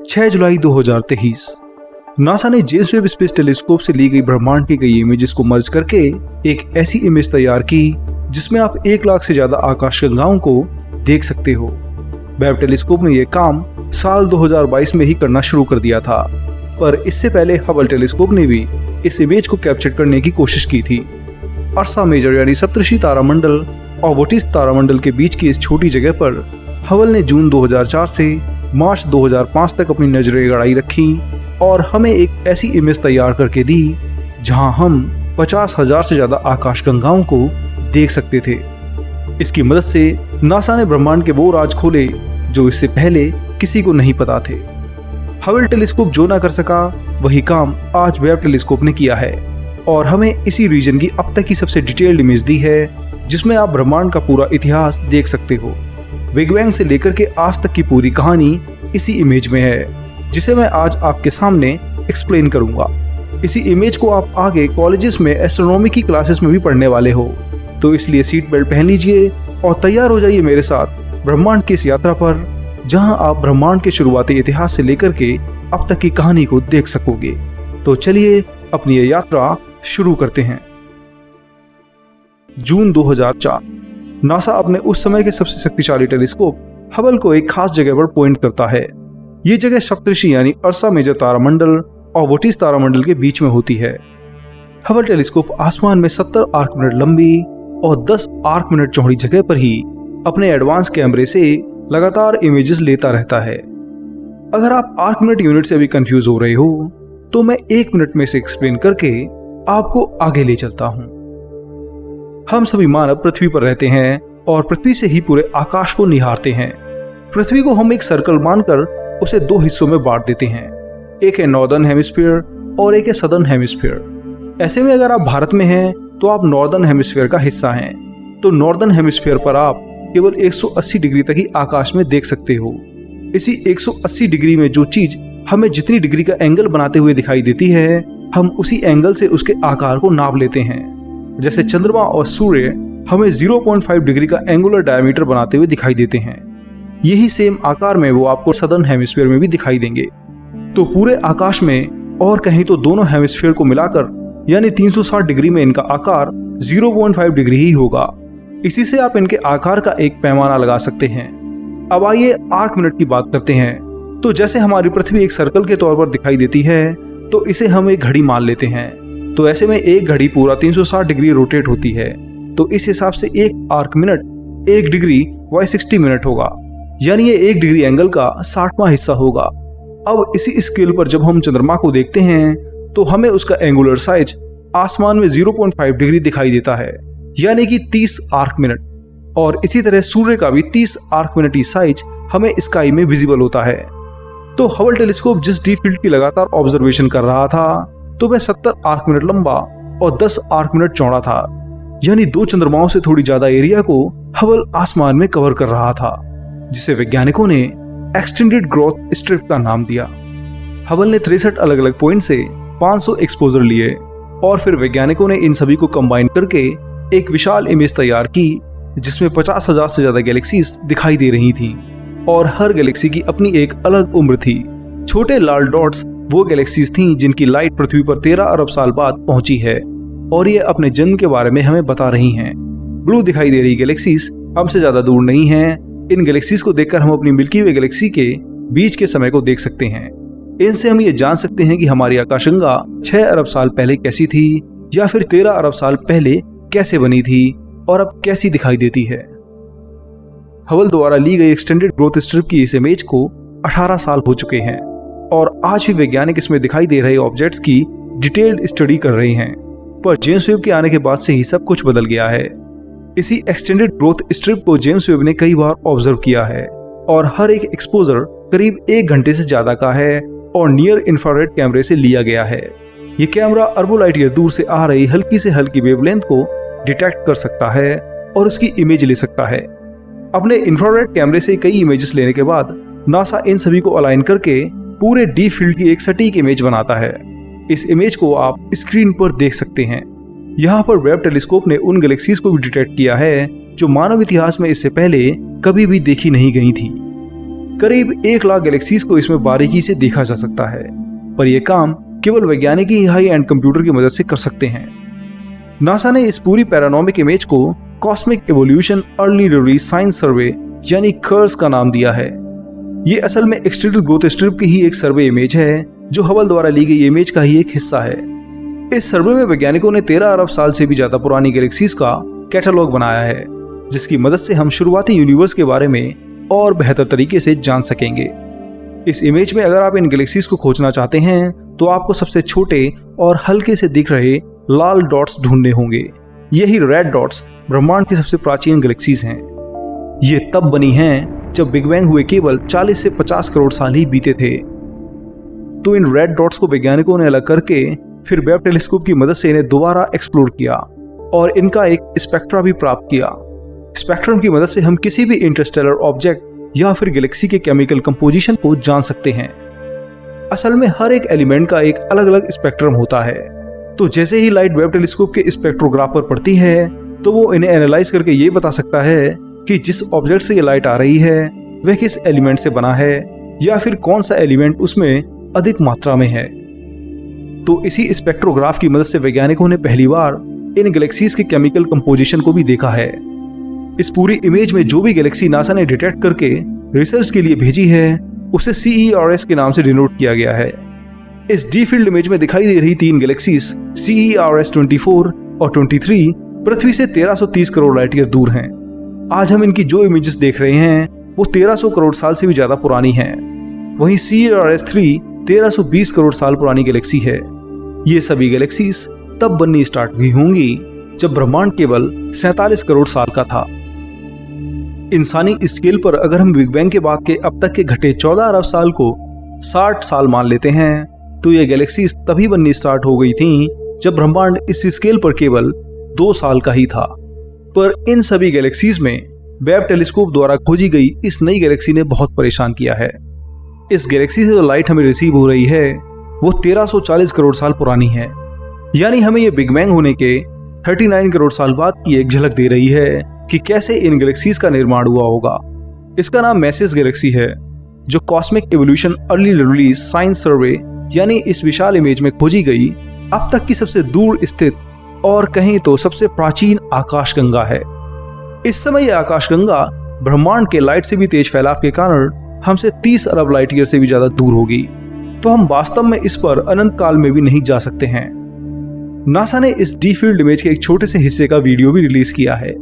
6 जुलाई 2023 NASA ने James Webb space telescope से ली गई ब्रह्मांड की कई इमेजेस को मर्ज करके एक ऐसी इमेज तैयार की जिसमें आप 1 लाख से ज्यादा आकाशगंगाओं को देख सकते हो। वेब टेलीस्कोप ने यह काम साल 2022 में ही करना शुरू कर दिया था, पर इससे पहले हबल टेलीस्कोप ने भी इस इमेज को कैप्चर करने की कोशिश की थी। अर्सा मेजर यानी सप्तऋषि तारामंडल और वोटिस तारामंडल के बीच की इस छोटी जगह पर हबल ने जून 2004 से मार्च 2005 तक अपनी नजरें गड़ाई रखी और हमें एक ऐसी इमेज तैयार करके दी जहां हम 50,000 से ज्यादा आकाशगंगाओं को देख सकते थे। इसकी मदद से नासा ने ब्रह्मांड के वो राज खोले जो इससे पहले किसी को नहीं पता थे। हबल टेलीस्कोप जो ना कर सका वही काम आज वेब टेलीस्कोप ने किया है और हमें इसी रीजन की अब तक की सबसे डिटेल्ड इमेज दी है जिसमें आप ब्रह्मांड का पूरा इतिहास देख सकते हो। बिग बैंग से लेकर के आज तक की पूरी कहानी इसी इमेज में है जिसे मैं आज आपके सामने एक्सप्लेन करूंगा। इसी इमेज को आप आगे कॉलेजेस में एस्ट्रोनॉमी की क्लासेस में भी पढ़ने वाले हो, तो इसलिए सीट बेल्ट पहन लीजिए और तैयार हो जाइए मेरे साथ ब्रह्मांड की इस यात्रा पर जहां आप ब्रह्मांड के शुरुआती इतिहास से लेकर के अब तक की कहानी को देख सकोगे। तो चलिए अपनी ये यात्रा शुरू करते हैं। जून 2004 नासा अपने उस समय के सबसे शक्तिशाली टेलीस्कोप हबल को एक खास जगह पर पॉइंट करता है। ये जगह सप्तऋषि यानी अर्सा मेजर तारामंडल और वोटिस तारामंडल के बीच में होती है। हबल टेलीस्कोप आसमान में 70 आर्क मिनट लंबी और 10 आर्क मिनट चौड़ी जगह पर ही अपने एडवांस कैमरे से लगातार इमेजेस लेता रहता है। अगर आप आर्क मिनट यूनिट से अभी कंफ्यूज हो रहे हो तो मैं 1 मिनट में से एक्सप्लेन करके आपको आगे ले चलता हूं। हम सभी मानव पृथ्वी पर रहते हैं और पृथ्वी से ही पूरे आकाश को निहारते हैं। पृथ्वी को हम एक सर्कल मानकर उसे 2 हिस्सों में बांट देते हैं, एक है नॉर्दर्न हेमिस्फीयर और एक है सदर्न हेमिस्फीयर। ऐसे में अगर आप भारत में हैं तो आप नॉर्दर्न हेमिस्फीयर का हिस्सा हैं, तो नॉर्दर्न हेमिस्फीयर पर आप केवल 180 डिग्री तक ही आकाश में देख सकते हो। इसी 180 डिग्री में जो चीज हमें जितनी डिग्री का एंगल बनाते हुए दिखाई देती है, हम उसी एंगल से उसके आकार को नाप लेते हैं। जैसे चंद्रमा और सूर्य हमें 0.5 डिग्री का एंगुलर डायमीटर बनाते हुए दिखाई देते हैं, यही सेम आकार में वो आपको सदर्न हेमिस्फीयर में भी दिखाई देंगे। तो पूरे आकाश में और कहीं तो दोनों हेमिस्फीयर को मिलाकर यानी 360 डिग्री में इनका आकार 0.5 डिग्री ही होगा। इसी से आप इनके आकार का एक पैमाना लगा सकते हैं। अब आइए आर्क मिनट की बात करते हैं। तो जैसे हमारी पृथ्वी एक सर्कल के तौर पर दिखाई देती है तो इसे हम एक घड़ी मान लेते हैं। तो ऐसे में एक घड़ी पूरा 360 डिग्री रोटेट होती है, तो इस हिसाब से एक आर्क मिनट 1 डिग्री व 60 मिनट होगा, यानी ये 1 डिग्री एंगल का 60वां हिस्सा होगा। अब इसी स्केल पर जब हम चंद्रमा को देखते हैं तो हमें उसका एंगुलर साइज आसमान में 0.5 डिग्री दिखाई देता है, यानी कि 30 आर्क मिनट। और इसी तरह सूर्य का भी 30 आर्क मिनट ही साइज हमें स्काई में विजिबल होता है। तो हबल टेलीस्कोप जिस डीप फील्ड की लगातार ऑब्जर्वेशन कर रहा था तो वह 70 आर्क मिनट लंबा और 10 आर्क मिनट चौड़ा था, यानी 2 चंद्रमाओं से थोड़ी ज्यादा एरिया को हबल आसमान में कवर कर रहा था, जिसे वैज्ञानिकों ने एक्सटेंडेड ग्रोथ स्ट्रिप का नाम दिया। हबल ने 63 अलग अलग पॉइंट से 500 एक्सपोजर लिए और फिर वैज्ञानिकों ने इन सभी को कंबाइन करके एक विशाल इमेज तैयार की जिसमें 50,000 से ज्यादा गैलेक्सीज दिखाई दे रही थी और हर गैलेक्सी की अपनी एक अलग उम्र थी। छोटे लाल डॉट्स वो गैलेक्सीज थीं जिनकी लाइट पृथ्वी पर 13 अरब साल बाद पहुंची है और ये अपने जन्म के बारे में हमें बता रही हैं। ब्लू दिखाई दे रही गैलेक्सीज हमसे ज्यादा दूर नहीं हैं। इन गैलेक्सीज को देखकर हम अपनी मिल्की वे गैलेक्सी के बीच के समय को देख सकते हैं। इनसे हम ये जान सकते हैं कि हमारी आकाशगंगा 6 अरब साल पहले कैसी थी या फिर 13 अरब साल पहले कैसे बनी थी और अब कैसी दिखाई देती है। हबल द्वारा ली गई एक्सटेंडेड ग्रोथ स्ट्रिप की इस इमेज को 18 साल हो चुके हैं और आज भी वैज्ञानिक इसमें दिखाई दे रहे ऑब्जेक्ट्स की डिटेल्ड स्टडी कर रहे हैं, पर जेम्स वेब के आने के बाद से ही सब कुछ बदल गया है। इसी एक्सटेंडेड ग्रोथ स्ट्रिप को जेम्स वेब ने कई बार ऑब्जर्व किया है और हर एक एक्सपोजर करीब 1 घंटे से ज्यादा का है और नियर इंफ्रारेड कैमरे से लिया गया है। ये कैमरा अरबों लाइट ईयर दूर से आ रही हल्की से हल्की वेवलेंथ को डिटेक्ट कर सकता है और उसकी इमेज ले सकता है। अपने इंफ्रारेड कैमरे से कई इमेजेस लेने के बाद नासा इन सभी को अलाइन करके पूरे डीप फील्ड की एक सटीक इमेज बनाता है। इस इमेज को आप स्क्रीन पर देख सकते हैं। यहाँ पर वेब टेलीस्कोप ने उन गैलेक्सीज को भी डिटेक्ट किया है जो मानव इतिहास में इससे पहले कभी भी देखी नहीं गई थी। करीब 1 लाख गैलेक्सीज को इसमें बारीकी से देखा जा सकता है, पर यह काम केवल वैज्ञानिक ही हाई एंड कंप्यूटर की मदद से कर सकते हैं। नासा ने इस पूरी पैरानॉमिक इमेज को cosmic evolution early release science survey यानी कर्स का नाम दिया है। ये असल में एक्सटेंडेड ग्रोथ स्ट्रिप की ही एक सर्वे इमेज है जो हबल द्वारा ली गई इमेज का ही एक हिस्सा है। इस सर्वे में वैज्ञानिकों ने 13 अरब साल से भी ज्यादा पुरानी गैलेक्सीज का कैटलॉग बनाया है, जिसकी मदद से हम शुरुआती यूनिवर्स के बारे में और बेहतर तरीके से जान सकेंगे। इस इमेज में अगर आप इन गैलेक्सीज को खोजना चाहते हैं तो आपको सबसे छोटे और हल्के से दिख रहे लाल डॉट्स ढूंढने होंगे। यही रेड डॉट्स ब्रह्मांड की सबसे प्राचीन गैलेक्सीज हैं। ये तब बनी हैं जब बिग बैंग हुए केवल 40 से 50 करोड़ साल ही बीते थे। तो इन रेड डॉट्स को वैज्ञानिकों ने अलग करके फिर वेब टेलीस्कोप की मदद से इन्हें दोबारा एक्सप्लोर किया और इनका एक स्पेक्ट्रा भी प्राप्त किया। स्पेक्ट्रम की मदद से हम किसी भी इंटरस्टेलर ऑब्जेक्ट या फिर गैलेक्सी के केमिकल कंपोजिशन को जान सकते हैं। असल में हर एक एलिमेंट का एक अलग अलग स्पेक्ट्रम होता है, तो जैसे ही लाइट वेब टेलीस्कोप के स्पेक्ट्रोग्राफ पर पड़ती है तो वो इन्हें एनालाइज करके ये बता सकता है कि जिस ऑब्जेक्ट से ये लाइट आ रही है वह किस एलिमेंट से बना है या फिर कौन सा एलिमेंट उसमें अधिक मात्रा में है। तो इसी स्पेक्ट्रोग्राफ की मदद से वैज्ञानिकों ने पहली बार इन गैलेक्सीज के केमिकल कंपोजिशन को भी देखा है। इस पूरी इमेज में जो भी गैलेक्सी नासा ने डिटेक्ट करके रिसर्च के लिए भेजी है उसे CERS के नाम से डिनोट किया गया है। इस डी फील्ड इमेज में दिखाई दे रही 3 गैलेक्सीज CERS 24 और 23 पृथ्वी से 1330 करोड़ लाइट ईयर दूर हैं। आज हम इनकी जो इमेजेस देख रहे हैं वो 1300 करोड़ साल से भी ज्यादा पुरानी हैं। वहीं CERS 3 1320 करोड़ साल पुरानी गैलेक्सी है। ये सभी गैलेक्सीज तब बननी स्टार्ट हुई होंगी जब ब्रह्मांड केवल 47 करोड़ साल का था। इंसानी स्केल पर अगर हम बिग बैंग के बाद के अब तक के घटे 14 अरब साल को 60 साल मान लेते हैं तो ये गैलेक्सीज तभी बननी स्टार्ट हो गई थी जब ब्रह्मांड इस स्केल पर केवल 2 साल का ही था। पर इन सभी गैलेक्सीज में वेब टेलीस्कोप द्वारा खोजी गई इस नई गैलेक्सी ने बहुत परेशान किया है। इस गैलेक्सी से जो लाइट हमें रिसीव हो रही है वो 1340 करोड़ साल पुरानी है, यानी हमें ये बिग बैंग होने के 39 करोड़ साल बाद की एक झलक दे रही है कि कैसे इन गैलेक्सीज का निर्माण हुआ होगा। इसका नाम मैसेज गैलेक्सी है, जो cosmic evolution early release science survey यानी इस विशाल इमेज में खोजी गई अब तक की सबसे दूर स्थित और कहीं तो सबसे प्राचीन आकाशगंगा है। इस समय यह आकाशगंगा ब्रह्मांड के लाइट से भी तेज फैलाव के कारण हमसे 30 अरब लाइट ईयर से भी ज्यादा दूर होगी, तो हम वास्तव में इस पर अनंत काल में भी नहीं जा सकते हैं। नासा ने इस डी फील्ड इमेज के एक छोटे से हिस्से का वीडियो भी रिलीज किया है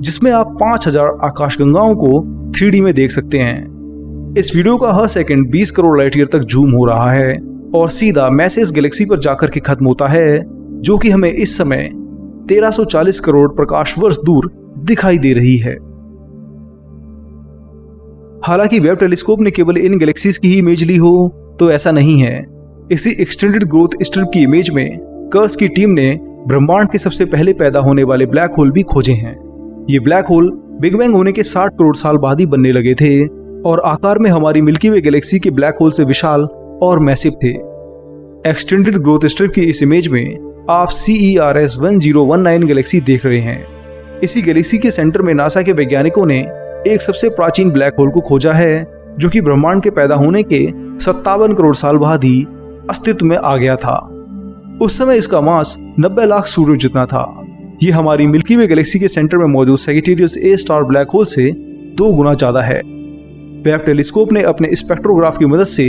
जिसमें आप 5000 आकाशगंगाओं को 3D में देख सकते हैं। इस वीडियो का हर सेकंड 20 करोड़ लाइट ईयर तक जूम हो रहा है और सीधा मैसेज गैलेक्सी पर जाकर के खत्म होता है, जो कि हमें इस समय 1340 करोड़ प्रकाश वर्ष दूर दिखाई दे रही है। हालांकि वेब टेलीस्कोप ने केवल इन गैलेक्सीज की ही इमेज ली हो तो ऐसा नहीं है। इसी एक्सटेंडेड ग्रोथ स्ट्रिप की इमेज में कर्स की टीम ने ब्रह्मांड के सबसे पहले पैदा होने वाले ब्लैक होल भी खोजे हैं। ये ब्लैक होल बिग बैंग होने के 60 करोड़ साल बाद ही बनने लगे थे और आकार में हमारी मिल्की वे गैलेक्सी के ब्लैक होल से विशाल और मैसिव थे। एक्सटेंडेड ग्रोथ स्ट्रिप की इस इमेज में आप CERS 1019 गैलेक्सी देख रहे हैं। इसी गैलेक्सी के सेंटर में नासा के वैज्ञानिकों ने एक सबसे प्राचीन ब्लैक होल को खोजा है, जो कि ब्रह्मांड के पैदा होने के 57 करोड़ साल बाद ही अस्तित्व में आ गया था। उस समय इसका मास 90 लाख सूर्यों जितना था। ये हमारी मिल्की वे गैलेक्सी के सेंटर में मौजूद Sagittarius A star black hole से 2 गुना ज्यादा है। वेब टेलीस्कोप ने अपने स्पेक्ट्रोग्राफ की मदद से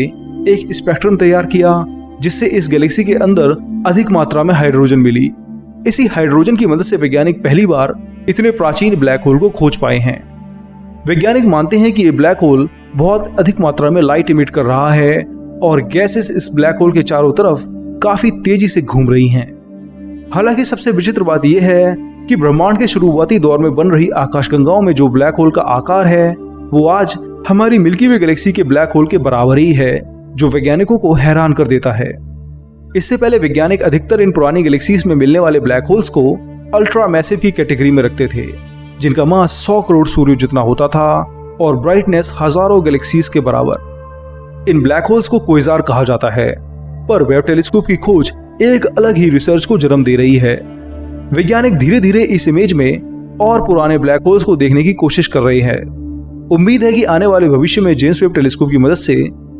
एक स्पेक्ट्रम तैयार किया जिससे इस गैलेक्सी के अंदर अधिक मात्रा में हाइड्रोजन मिली। इसी हाइड्रोजन की मदद से वैज्ञानिक पहली बार इतने प्राचीन ब्लैक होल को खोज पाए हैं। वैज्ञानिक मानते हैं कि ये ब्लैक होल बहुत अधिक मात्रा में लाइट इमिट कर रहा है और गैसेस इस ब्लैक होल के चारों तरफ काफी तेजी से घूम रही हैं। हालांकि सबसे विचित्र बात यह है कि ब्रह्मांड के शुरुआती दौर में बन रही आकाशगंगाओं में जो ब्लैक होल का आकार है वो आज हमारी मिल्की वे गैलेक्सी के ब्लैक होल के बराबर ही है, जो वैज्ञानिकों को हैरान कर देता है। इससे पहले वैज्ञानिक अधिकतर इन पुरानी गैलेक्सीज में मिलने वाले ब्लैक होल्स को अल्ट्रा मैसिव की कैटेगरी में रखते थे, जिनका मास 100 करोड़ सूर्य जितना होता था और ब्राइटनेस हजारों गैलेक्सीज के बराबर। इन ब्लैक होल्स को क्वेज़ार कहा जाता है, पर वेब टेलीस्कोप की खोज एक अलग ही रिसर्च को जन्म दे रही है। वैज्ञानिक धीरे धीरे इस इमेज में और पुराने ब्लैक होल्स को देखने की कोशिश कर रहे हैं। उम्मीद है कि आने वाले भविष्य में जेम्स वेब टेलीस्कोप की मदद से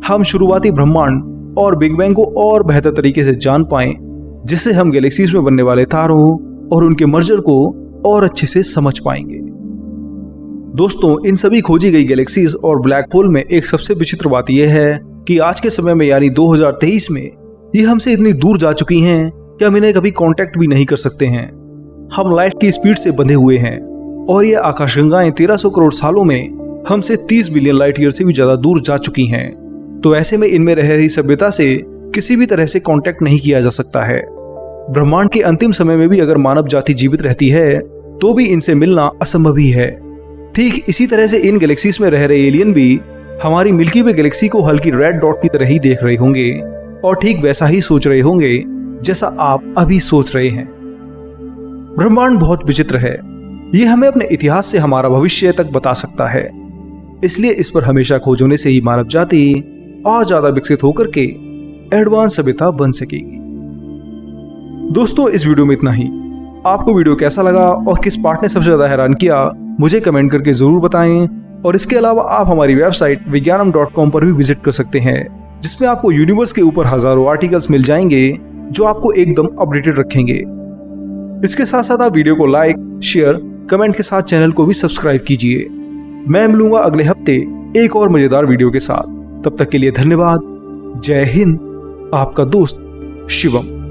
हम शुरुआती ब्रह्मांड और बिग बैंग को और बेहतर तरीके से जान पाएं, जिससे हम गैलेक्सीज में बनने वाले तारों और उनके मर्जर को और अच्छे से समझ पाएंगे। दोस्तों, इन सभी खोजी गई गैलेक्सीज और ब्लैक होल में एक सबसे विचित्र बात यह है कि आज के समय में यानी 2023 में ये हमसे इतनी दूर जा चुकी हैं कि हम इन्हें कभी कांटेक्ट भी नहीं कर सकते हैं। हम लाइट की स्पीड से बंधे हुए हैं और ये आकाशगंगाएं 1300 करोड़ सालों में हमसे 30 बिलियन लाइट ईयर से भी ज्यादा दूर जा चुकी हैं। तो ऐसे में इनमें रह रही सभ्यता से किसी भी तरह से कांटेक्ट नहीं किया जा सकता है। ब्रह्मांड के अंतिम समय में भी अगर मानव जाति जीवित रहती है तो भी इनसे मिलना असंभव ही है। ठीक इसी तरह से इन गैलेक्सीज में रह रहे एलियन भी हमारी मिल्की वे गैलेक्सी को हल्की रेड डॉट की तरह ही देख रहे होंगे और ठीक वैसा ही सोच रहे होंगे जैसा आप अभी सोच रहे हैं। ब्रह्मांड बहुत विचित्र है। ये हमें अपने इतिहास से हमारा भविष्य तक बता सकता है। इसलिए इस पर हमेशा खोज होने से ही मानव जाति और ज्यादा विकसित होकर के एडवांस सभ्यता बन सकेगी। दोस्तों, इस वीडियो में इतना ही। आपको वीडियो कैसा लगा और किस पार्ट ने सबसे ज्यादा हैरान किया, मुझे कमेंट करके जरूर बताएं। और इसके अलावा आप हमारी वेबसाइट विज्ञानम.com पर भी विजिट कर सकते हैं, जिसमें आपको यूनिवर्स के ऊपर हजारों आर्टिकल्स मिल जाएंगे जो आपको एकदम अपडेटेड रखेंगे। इसके साथ साथ आप वीडियो को लाइक, शेयर, कमेंट के साथ चैनल को भी सब्सक्राइब कीजिए। मैं मिलूंगा अगले हफ्ते एक और मजेदार वीडियो के साथ। तब तक के लिए धन्यवाद। जय हिंद। आपका दोस्त शिवम।